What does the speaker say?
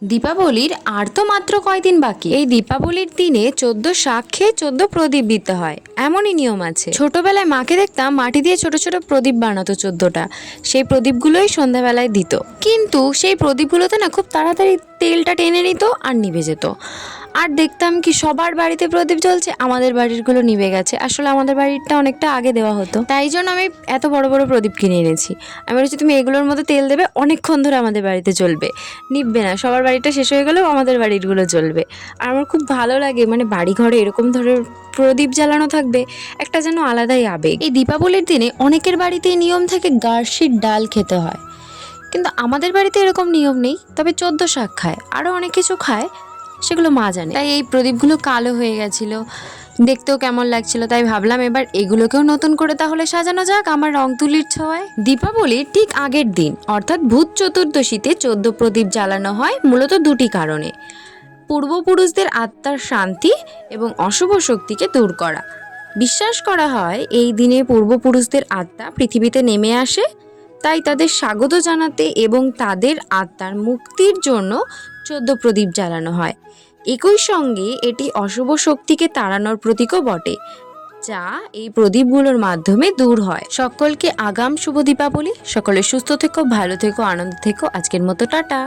দীপাবলির আর তো মাত্র কয়দিন বাকি। এই দীপাবলির দিনে 14 শাক খেয়ে 14 প্রদীপ দিতে হয়, এমনই নিয়ম আছে। ছোটবেলায় মাকে দেখতাম মাটি দিয়ে ছোট ছোট প্রদীপ বানাতো 14টা, সেই প্রদীপগুলোই সন্ধ্যাবেলায় দিত। কিন্তু সেই প্রদীপগুলোতে না খুব তাড়াতাড়ি তেলটা টেনে নিত আর নিভে যেত। আর দেখতাম কি সবার বাড়িতে প্রদীপ জ্বলছে, আমাদের বাড়িরগুলো নিভে গেছে। আসলে আমাদের বাড়িরটা অনেকটা আগে দেওয়া হতো, তাই জন্য আমি এত বড় বড় প্রদীপ কিনে এনেছি। আমি বলেছি তুমি এগুলোর মধ্যে তেল দেবে, অনেকক্ষণ ধরে আমাদের বাড়িতে জ্বলবে, নিভবে না। সবার বাড়িটা শেষ হয়ে গেলেও আমাদের বাড়িরগুলো জ্বলবে। আর আমার খুব ভালো লাগে, মানে বাড়ি ঘরে এরকম ধরনের প্রদীপ জ্বালানো থাকবে, একটা যেন আলাদাই আবেগ। এই দীপাবলির দিনে অনেকের বাড়িতেই নিয়ম থাকে গার্সির ডাল খেতে হয়, কিন্তু আমাদের বাড়িতে এরকম নিয়ম নেই। তবে 14 শাক খায়, আরও অনেক কিছু খায়, সেগুলো মা জানে। তাই এই প্রদীপগুলো কালো হয়ে গেছিলো, দেখতেও কেমন লাগছিল, তাই ভাবলাম এবার এগুলোকেও নতুন করে তাহলে সাজানো যাক আমার রং তুলির ছোঁয়ায়। দীপাবলির ঠিক আগের দিন অর্থাৎ ভূত চতুর্দশীতে 14 প্রদীপ জ্বালানো হয় মূলত দুটি কারণে: পূর্বপুরুষদের আত্মার শান্তি এবং অশুভ শক্তিকে দূর করা। বিশ্বাস করা হয় এই দিনে পূর্বপুরুষদের আত্মা পৃথিবীতে নেমে আসে, তাই তাদের স্বাগত জানাতে এবং তাদের আত্মার মুক্তির জন্য 14 প্রদীপ জ্বালানো হয়। একই সঙ্গে এটি অশুভ শক্তিকে তাড়ানোর প্রতীকও বটে, যা এই প্রদীপগুলোর মাধ্যমে দূর হয়। সকলকে আগাম শুভ দীপাবলি। সকলে সুস্থ থেকো, ভালো থেকো, আনন্দ থেকো। আজকের মতো টাটা।